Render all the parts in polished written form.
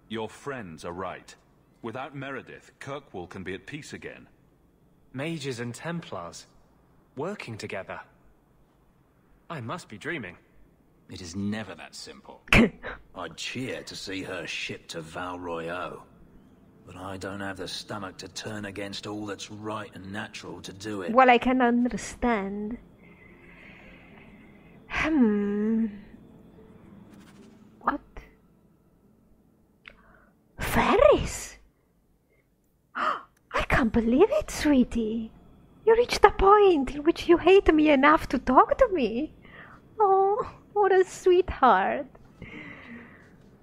Your friends are right. Without Meredith, Kirkwall can be at peace again. Mages and Templars, working together. I must be dreaming. It is never that simple. I'd cheer to see her shipped to Val Royeaux. But I don't have the stomach to turn against all that's right and natural to do it. Well, I can understand. What? Ferris? I can't believe it, sweetie. You reached a point in which you hate me enough to talk to me. Oh, what a sweetheart.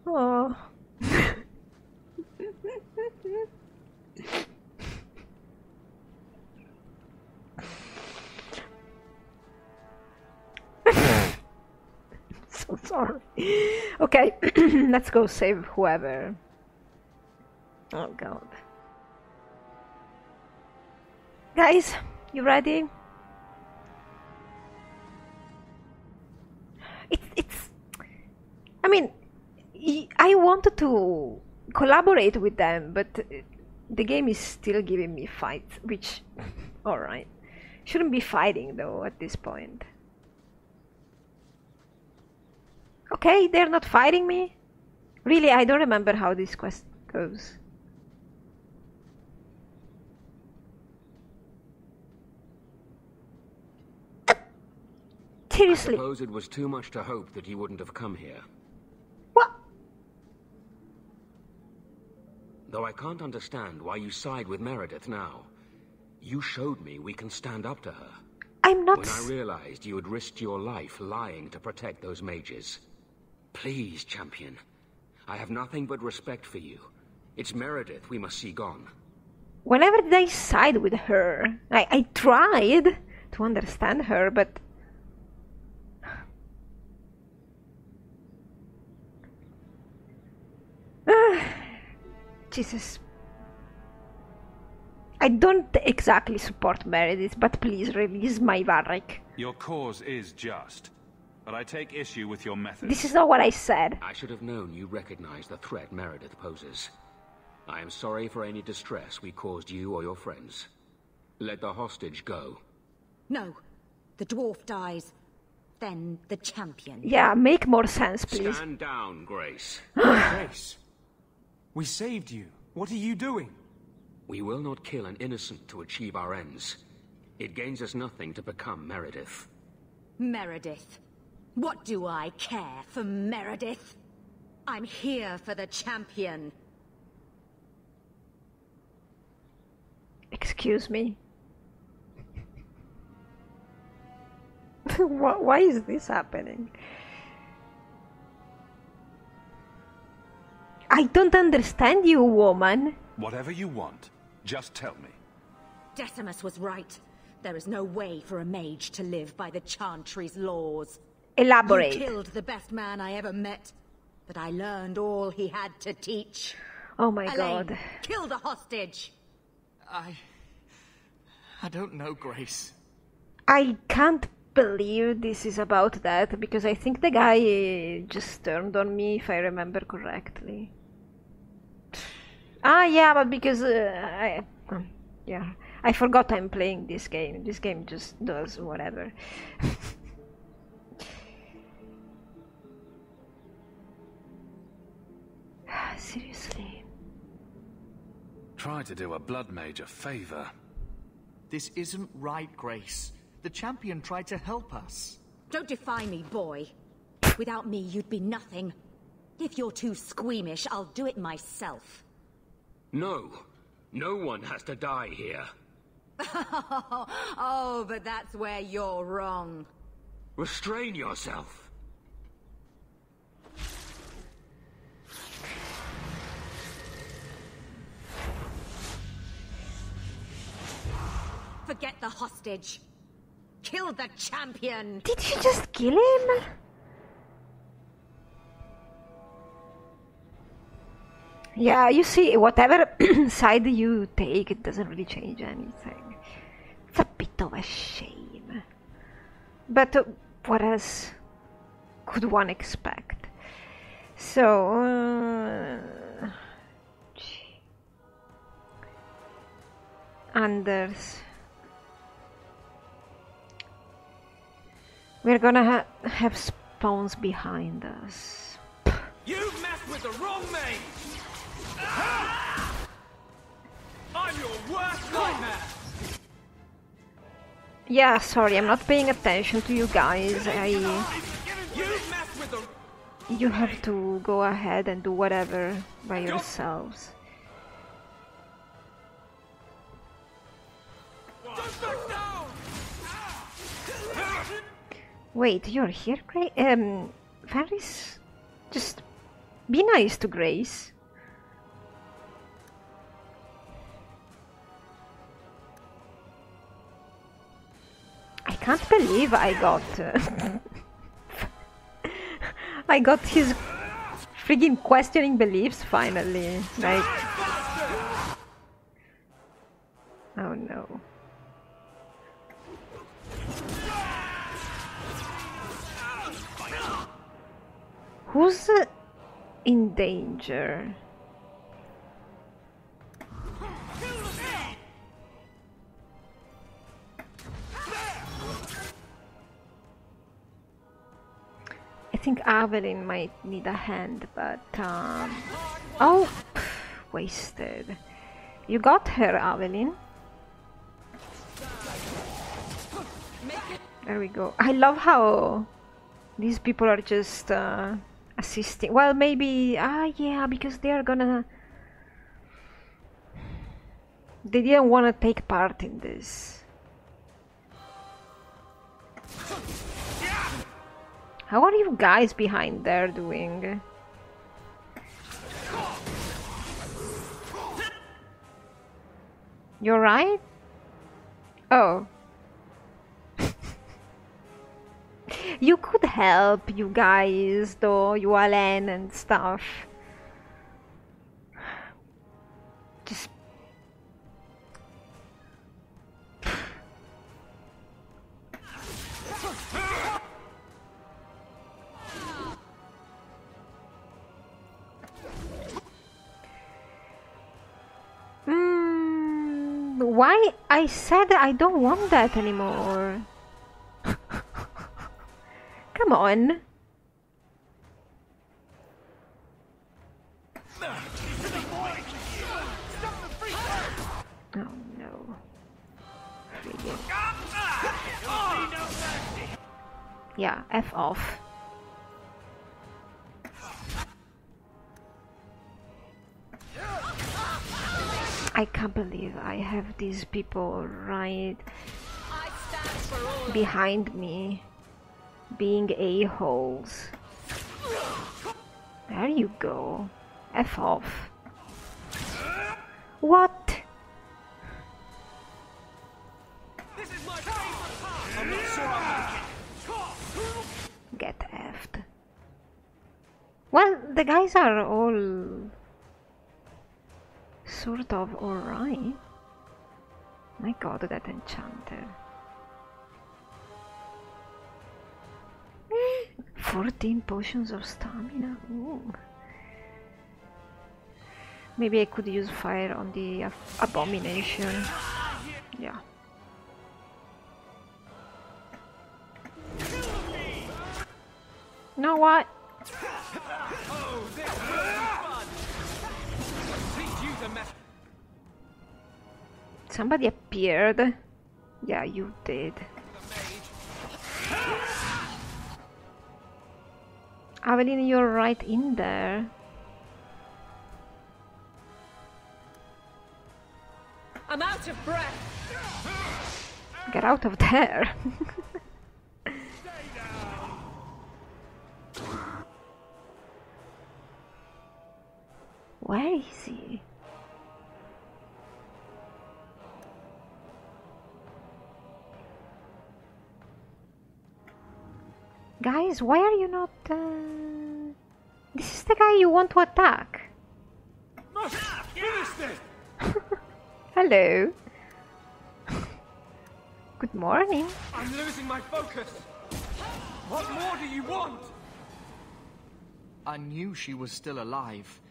Oh. So sorry. Okay, let's go save whoever. Oh god. Guys, you ready? It's I mean, I wanted to collaborate with them, but the game is still giving me fights, which, alright. Shouldn't be fighting though at this point. Okay, they're not fighting me? Really, I don't remember how this quest goes. Seriously? I suppose it was too much to hope that you wouldn't have come here. What? Though I can't understand why you side with Meredith now. You showed me we can stand up to her. I'm not... When I realized you had risked your life lying to protect those mages. Please, champion. I have nothing but respect for you. It's Meredith we must see gone. Whenever did I side with her? I tried to understand her, but... Jesus. I don't exactly support Meredith, but please release my Varric. Your cause is just, but I take issue with your methods. This is not what I said. I should have known you recognized the threat Meredith poses. I am sorry for any distress we caused you or your friends. Let the hostage go. No. The dwarf dies. Then the champion. Yeah, make more sense, please. Stand down, Grace. Grace, we saved you. What are you doing? We will not kill an innocent to achieve our ends. It gains us nothing to become Meredith. Meredith? What do I care for Meredith? I'm here for the champion. Excuse me. Why is this happening? I don't understand you, woman. Whatever you want, just tell me. Decimus was right. There is no way for a mage to live by the Chantry's laws. Elaborate. You killed the best man I ever met, but I learned all he had to teach. Oh my Elaine, god. Kill the hostage. I don't know, Grace. I can't believe this is about that, because I think the guy just turned on me, if I remember correctly. Ah, yeah, but because yeah, I forgot I'm playing this game. This game just does whatever. Seriously. Try to do a blood mage a favor. This isn't right, Grace. The champion tried to help us. Don't defy me, boy. Without me, you'd be nothing. If you're too squeamish, I'll do it myself. No. No one has to die here. Oh, but that's where you're wrong. Restrain yourself. Forget the hostage. Kill the champion. Did you just kill him? Yeah, you see, whatever side you take, it doesn't really change anything. It's a bit of a shame. But what else could one expect? So, Anders. We're gonna have spawns behind us. You messed with the wrong mate! I'm your worst nightmare! Yeah, sorry, I'm not paying attention to you guys. You have to go ahead and do whatever by yourselves. Wait, you're here, Grace? Varys? Just be nice to Grace. I can't believe I got... I got his friggin' questioning beliefs finally. Like... Oh no. Who's in danger? I think Evelyn might need a hand, but oh, wasted. You got her, Evelyn. There we go. I love how these people are just assisting. Well, maybe yeah, because they are gonna. They didn't want to take part in this. How are you guys behind there doing? You're right? Oh. You could help, you guys, though, you Alain and stuff. Just... Why? I said I don't want that anymore. Come on. Oh no. Friggin'. Yeah, F off. I can't believe I have these people right behind me, being a-holes. There you go. F off. What? Get effed. Well, the guys are all sort of alright. My god, that enchanter. 14 potions of stamina. Ooh. Maybe I could use fire on the abomination. Yeah. Know what? Somebody appeared. Yeah, you did. Evelyn, you're right in there. I'm out of breath. Get out of there. Where is he? Guys, why are you not... This is the guy you want to attack. Hello. Good morning. I'm losing my focus. What more do you want? I knew she was still alive,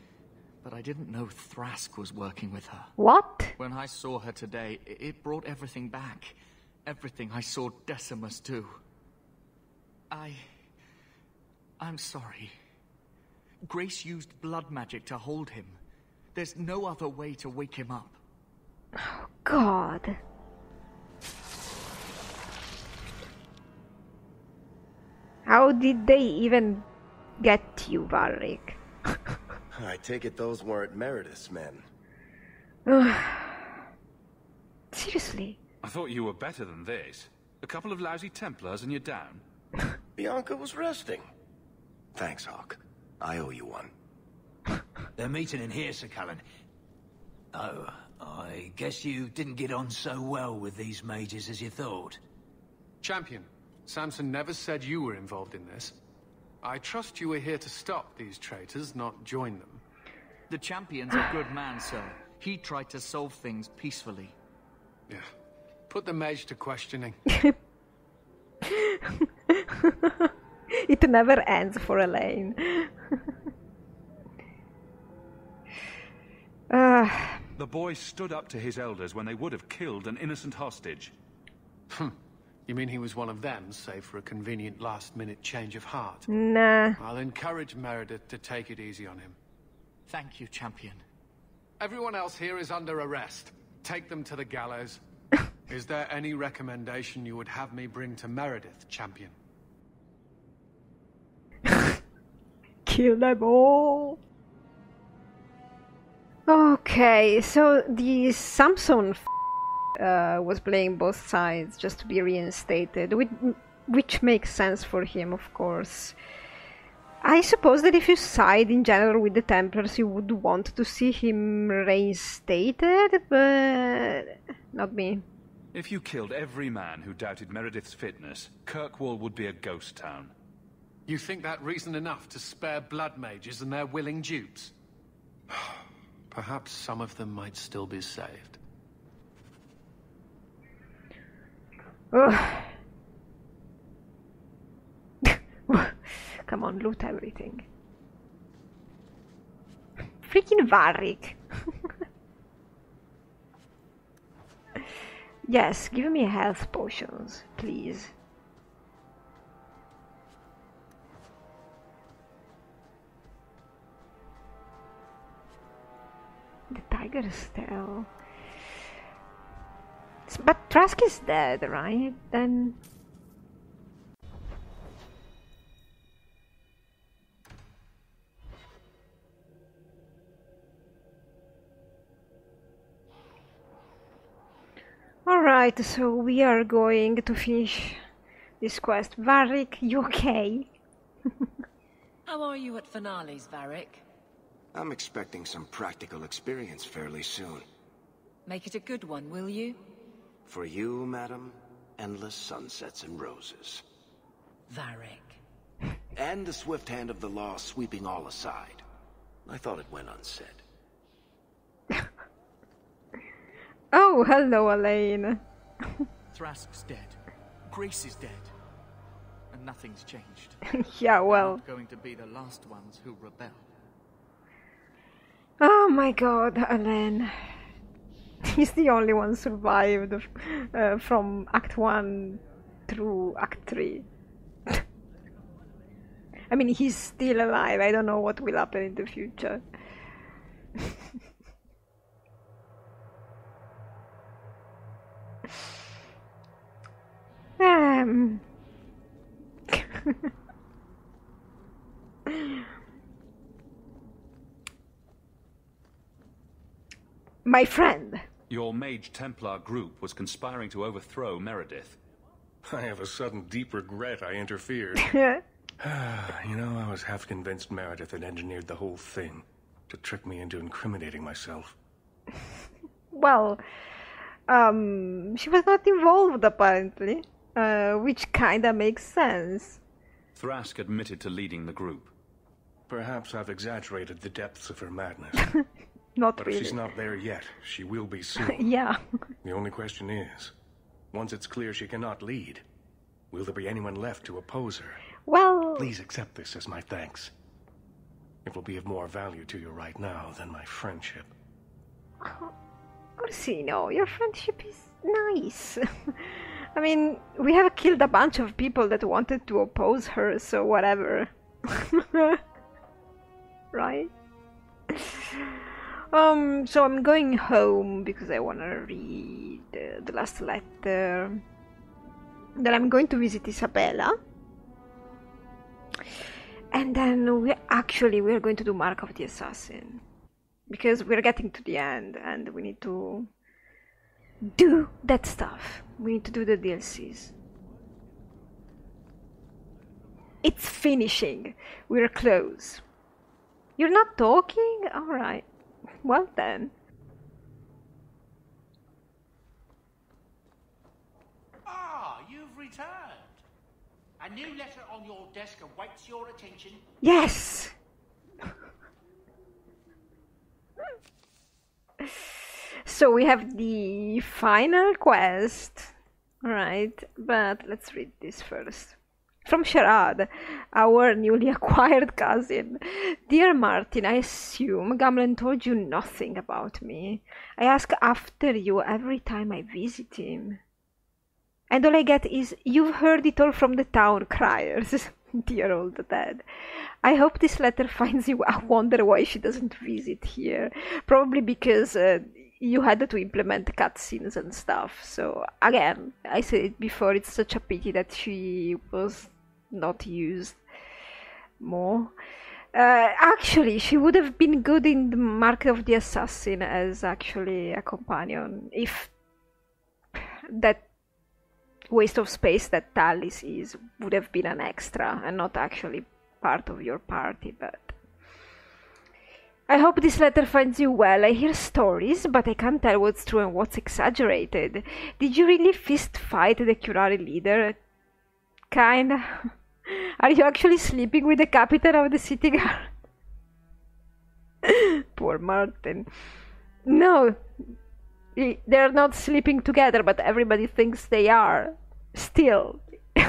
but I didn't know Thrask was working with her. What? When I saw her today, it brought everything back. Everything I saw Decimus do. I'm sorry. Grace used blood magic to hold him. There's no other way to wake him up. Oh, God. How did they even get you, Varric? I take it those weren't Meredith's men. Seriously? I thought you were better than this. A couple of lousy Templars and you're down. Bianca was resting. Thanks, Hawke. I owe you one. They're meeting in here, Sir Cullen. Oh, I guess you didn't get on so well with these mages as you thought. Champion, Samson never said you were involved in this. I trust you were here to stop these traitors, not join them. The Champion's a good man, sir. He tried to solve things peacefully. Yeah. Put the mage to questioning. It never ends for Elaine. The boy stood up to his elders when they would have killed an innocent hostage. You mean he was one of them, save for a convenient last-minute change of heart? Nah. I'll encourage Meredith to take it easy on him. Thank you, Champion. Everyone else here is under arrest. Take them to the gallows. Is there any recommendation you would have me bring to Meredith, Champion? Kill them all. Okay, so the Samson was playing both sides just to be reinstated, which makes sense for him, of course. I suppose that if you side in general with the Templars, you would want to see him reinstated, but not me. If you killed every man who doubted Meredith's fitness, Kirkwall would be a ghost town. You think that reason enough to spare blood mages and their willing dupes? Perhaps some of them might still be saved. Come on, loot everything. Freaking Varric. Yes, give me health potions, please. The tiger's tail. But Trask is dead, right? Then... Alright, so we are going to finish this quest. Varric, you okay? How are you at finales, Varric? I'm expecting some practical experience fairly soon. Make it a good one, will you? For you, madam, endless sunsets and roses. Varric. And the swift hand of the law sweeping all aside. I thought it went unsaid. Oh, hello, Elaine. Thrask's dead. Grace is dead. And nothing's changed. Yeah, well... We're not going to be the last ones who rebel. Oh my god, Elaine. He's the only one survived from Act 1 through Act 3. I mean, he's still alive. I don't know what will happen in the future. My friend. Your Mage Templar group was conspiring to overthrow Meredith. I have a sudden deep regret I interfered. You know, I was half convinced Meredith had engineered the whole thing to trick me into incriminating myself. Well, she was not involved apparently, which kinda makes sense. Thrask admitted to leading the group. Perhaps I've exaggerated the depths of her madness. Not but really. if she's not there yet, she will be soon. Yeah. The only question is, once it's clear she cannot lead, will there be anyone left to oppose her? Well... Please accept this as my thanks. It will be of more value to you right now than my friendship. Orsino, your friendship is nice. I mean, we have killed a bunch of people that wanted to oppose her, so whatever. Right? So I'm going home because I want to read the last letter. Then I'm going to visit Isabella. And then we're going to do Mark of the Assassin. Because we're getting to the end and we need to do that stuff. We need to do the DLCs. It's finishing. We're close. You're not talking? Alright. Well then. Ah, you've returned. A new letter on your desk awaits your attention. Yes! So we have the final quest. Alright, but let's read this first. From Sharad, our newly acquired cousin. Dear Martin, I assume Gamlen told you nothing about me. I ask after you every time I visit him. And all I get is, you've heard it all from the town criers. Dear old dad. I hope this letter finds you. I wonder why she doesn't visit here. Probably because you had to implement cutscenes and stuff. So again, I said it before, it's such a pity that she was not used more. Actually, she would have been good in the Mark of the Assassin as actually a companion, if that waste of space that Tallis is would have been an extra and not actually part of your party. But I hope this letter finds you well. I hear stories, but I can't tell what's true and what's exaggerated. Did you really fist fight the Curari leader? Kinda. Are you actually sleeping with the captain of the city guard? Poor Martin. No, they're not sleeping together, but everybody thinks they are. Still,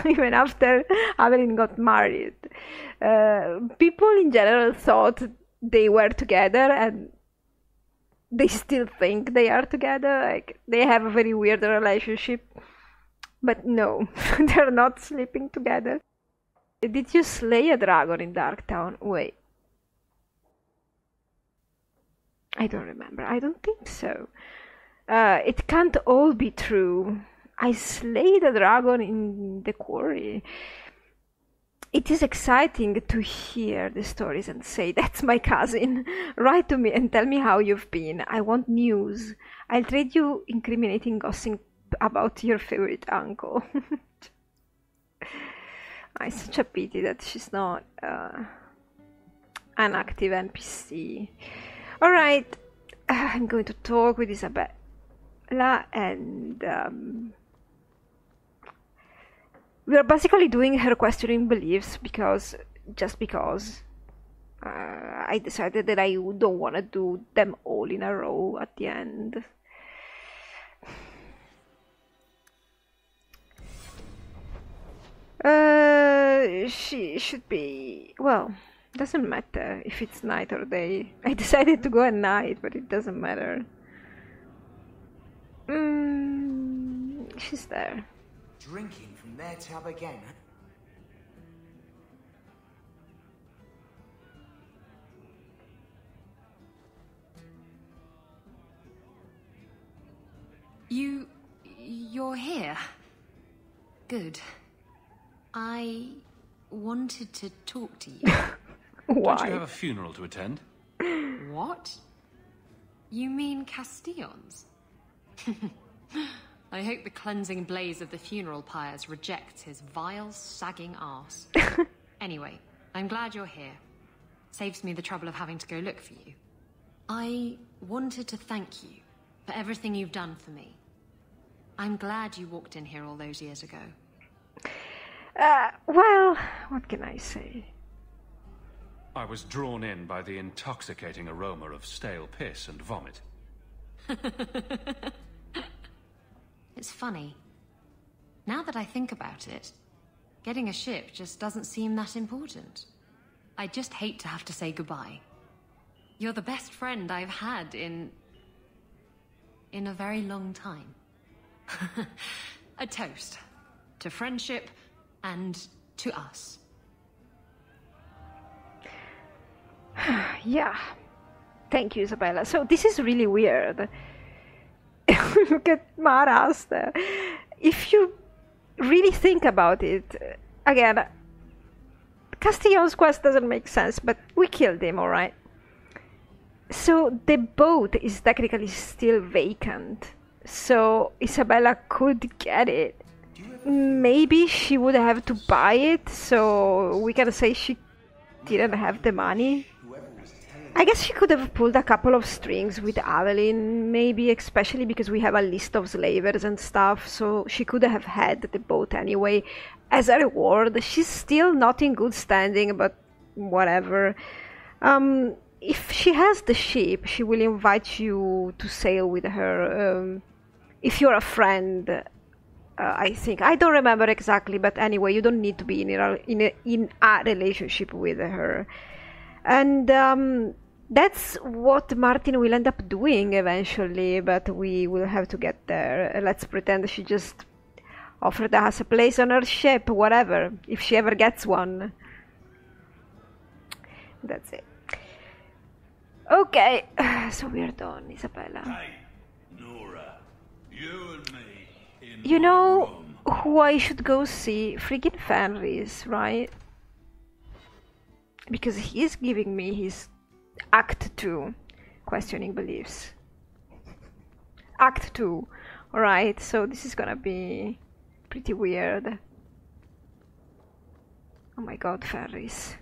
even after Avelin got married. People in general thought they were together, and they still think they are together. Like, they have a very weird relationship. But no, they're not sleeping together. Did you slay a dragon in Darktown? Wait. I don't remember. I don't think so. It can't all be true. I slayed a dragon in the quarry. It is exciting to hear the stories and say, that's my cousin. Write to me and tell me how you've been. I want news. I'll trade you incriminating gossip about your favorite uncle. It's such a pity that she's not an active NPC. Alright, I'm going to talk with Isabella and we are basically doing her questioning beliefs because I decided that I don't want to do them all in a row at the end. She should be, well, doesn't matter if it's night or day. I decided to go at night, but it doesn't matter. She's there. Drinking from their tub again. You're here. Good. I wanted to talk to you. Why? Don't you have a funeral to attend? What? You mean Castillon's? I hope the cleansing blaze of the funeral pyres rejects his vile, sagging arse. Anyway, I'm glad you're here. Saves me the trouble of having to go look for you. I wanted to thank you for everything you've done for me. I'm glad you walked in here all those years ago. Well, what can I say? I was drawn in by the intoxicating aroma of stale piss and vomit. It's funny. Now that I think about it, getting a ship just doesn't seem that important. I just hate to have to say goodbye. You're the best friend I've had in a very long time. A toast to friendship and to us. Yeah. Thank you, Isabella. So this is really weird. Look at Mara's there. If you really think about it, again, Castillon's quest doesn't make sense, but we killed him, alright? So the boat is technically still vacant. So Isabella could get it. Maybe she would have to buy it, so we can say she didn't have the money. I guess she could have pulled a couple of strings with Aveline, maybe, especially because we have a list of slavers and stuff, so she could have had the boat anyway. As a reward, she's still not in good standing, but whatever. If she has the ship, she will invite you to sail with her. If you're a friend, I think. I don't remember exactly, but anyway, you don't need to be in a relationship with her. And that's what Martin will end up doing eventually, but we will have to get there. Let's pretend she just offered us a place on her ship, whatever, if she ever gets one. That's it. Okay, so we're done, Isabella. Hey, Nora, you and me in You know who I should go see? Friggin' Fenris, right? Because he's giving me his Act 2 questioning beliefs. Act 2. Alright, so this is gonna be pretty weird. Oh my god, Fenris.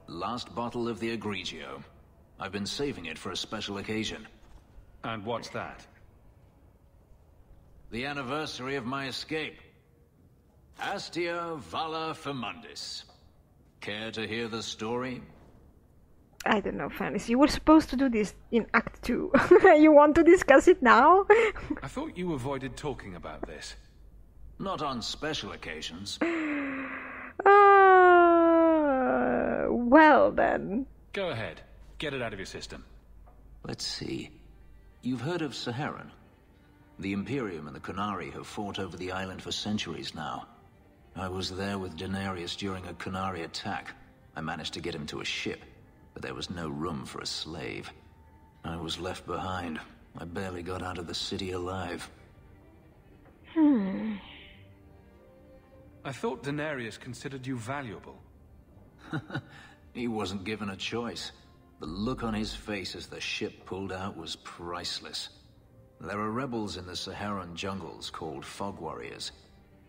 Last bottle of the Egregio. I've been saving it for a special occasion. And what's that? The anniversary of my escape. Astia Vala Firmundis. Care to hear the story? I don't know, Fenris. You were supposed to do this in Act 2. You want to discuss it now? I thought you avoided talking about this. Not on special occasions. Well then. Go ahead. Get it out of your system. Let's see. You've heard of Saharan? The Imperium and the Qunari have fought over the island for centuries now. I was there with Daenerys during a Qunari attack. I managed to get him to a ship, but there was no room for a slave. I was left behind. I barely got out of the city alive. I thought Daenerys considered you valuable. He wasn't given a choice. The look on his face as the ship pulled out was priceless. There are rebels in the Saharan jungles called Fog Warriors.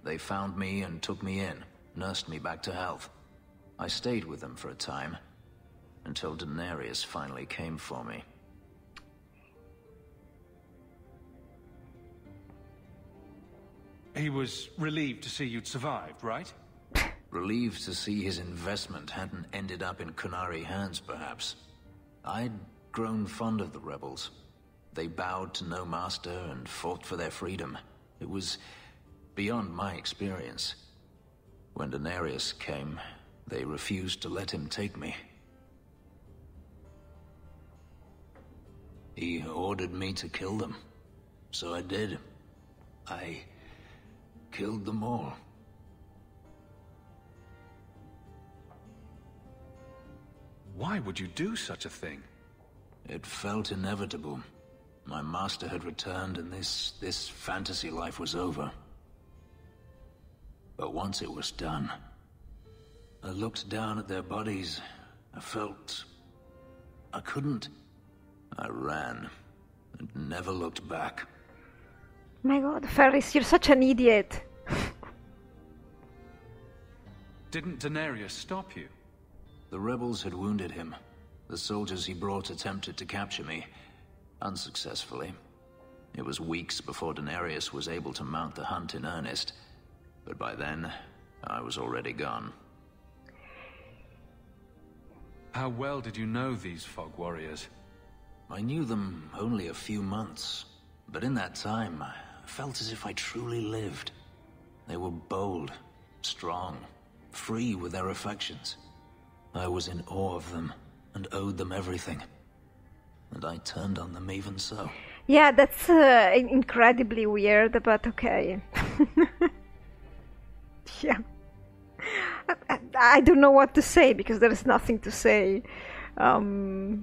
They found me and took me in, nursed me back to health. I stayed with them for a time, until Daenerys finally came for me. He was relieved to see you'd survived, right? Relieved to see his investment hadn't ended up in Qunari hands, perhaps. I'd grown fond of the rebels. They bowed to no master and fought for their freedom. It was beyond my experience. When Daenerys came, they refused to let him take me. He ordered me to kill them. So I did. I killed them all. Why would you do such a thing? It felt inevitable. My master had returned and this fantasy life was over. But once it was done, I looked down at their bodies. I felt I couldn't. I ran and never looked back. My god, Ferris, you're such an idiot. Didn't Daenerys stop you? The rebels had wounded him. The soldiers he brought attempted to capture me, unsuccessfully. It was weeks before Daenerys was able to mount the hunt in earnest, but by then, I was already gone. How well did you know these Fog Warriors? I knew them only a few months. But in that time, I felt as if I truly lived. They were bold, strong, free with their affections. I was in awe of them and owed them everything. And I turned on them even so. Yeah, that's incredibly weird, but okay. Yeah. I don't know what to say, because there is nothing to say. I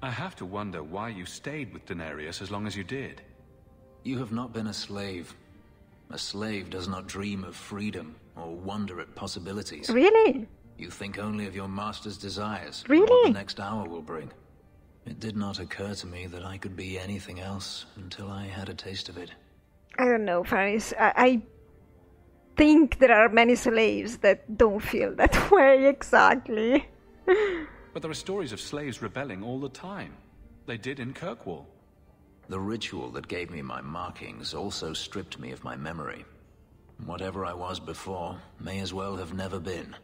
have to wonder why you stayed with Daenerys as long as you did. You have not been a slave. A slave does not dream of freedom or wonder at possibilities. Really? You think only of your master's desires. Really? What the next hour will bring. It did not occur to me that I could be anything else until I had a taste of it. I don't know, Faris. I think there are many slaves that don't feel that way exactly. But there are stories of slaves rebelling all the time. They did in Kirkwall. The ritual that gave me my markings also stripped me of my memory. Whatever I was before may as well have never been.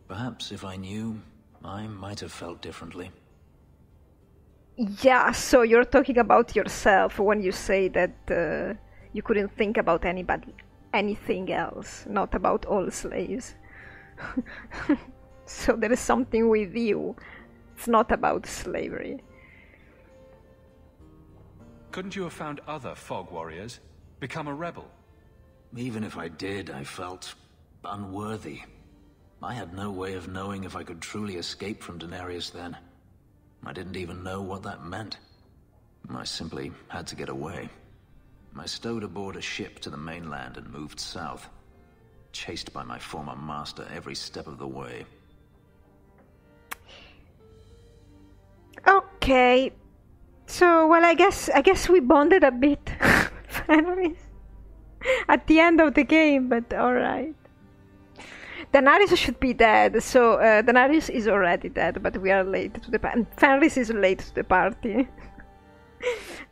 Perhaps if I knew, I might have felt differently. Yeah, so you're talking about yourself when you say that you couldn't think about anything else, not about all slaves. So there is something with you. It's not about slavery. Couldn't you have found other fog warriors? Become a rebel? Even if I did, I felt unworthy. I had no way of knowing if I could truly escape from Daenerys then. I didn't even know what that meant. I simply had to get away. I stowed aboard a ship to the mainland and moved south, chased by my former master every step of the way. Okay. So, well, I guess we bonded a bit, Fenris, at the end of the game, but alright. Daenerys should be dead, so Daenerys is already dead, but we are late to the party. Fenris is late to the party.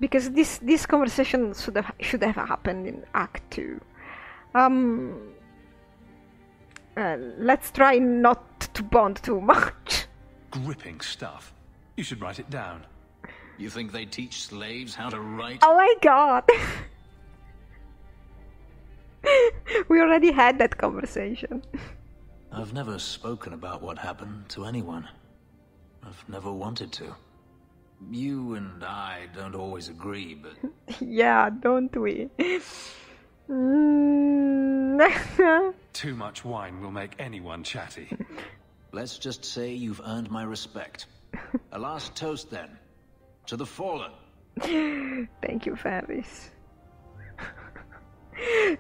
Because this conversation should have happened in Act 2. Let's try not to bond too much. Gripping stuff. You should write it down. You think they teach slaves how to write? Oh my god! We already had that conversation. I've never spoken about what happened to anyone. I've never wanted to. You and I don't always agree, but... Yeah, don't we? Too much wine will make anyone chatty. Let's just say you've earned my respect. A last toast, then. To the fallen. Thank you, Ferris.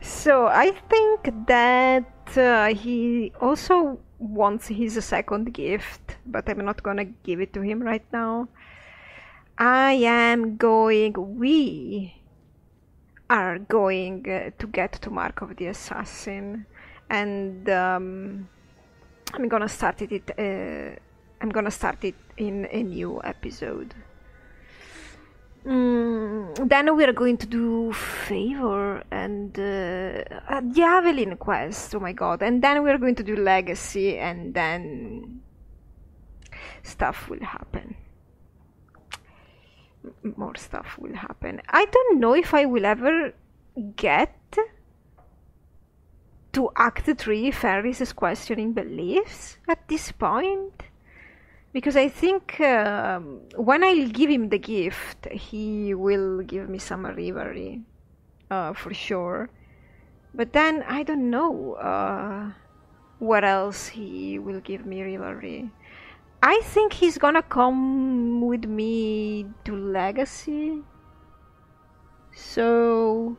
So, I think that he also wants his second gift, but I'm not gonna give it to him right now. We are going to get to Mark of the Assassin, and I'm gonna start it in a new episode. Then we are going to do Favor and the Avelin quest, oh my god, and then we are going to do Legacy, and then stuff will happen. More stuff will happen. I don't know if I will ever get to Act 3 Ferris' questioning beliefs at this point. Because I think when I'll give him the gift, he will give me some rivalry, for sure. But then I don't know what else he will give me rivalry. I think he's gonna come with me to Legacy. So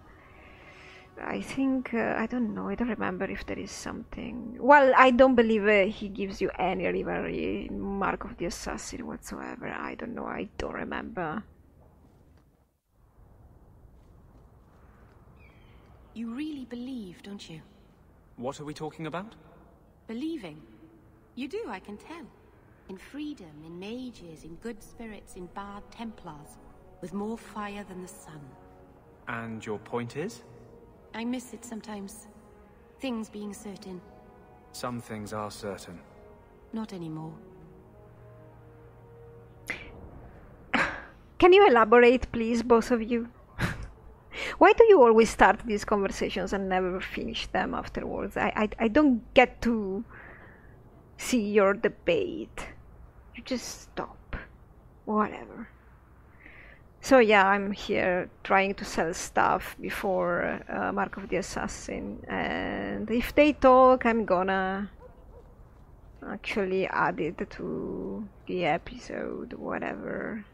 I think, I don't know, I don't remember if there is something. Well, I don't believe he gives you any rivalry in Mark of the Assassin whatsoever. I don't know, I don't remember. You really believe, don't you? What are we talking about? Believing. You do, I can tell. In freedom, in mages, in good spirits, in bad Templars, with more fire than the sun. And your point is? I miss it sometimes. Things being certain. Some things are certain. Not anymore. Can you elaborate, please, both of you? Why do you always start these conversations and never finish them afterwards? I don't get to see your debate. You just stop. Whatever. So yeah, I'm here trying to sell stuff before Mark of the Assassin, and if they talk, I'm gonna actually add it to the episode, whatever.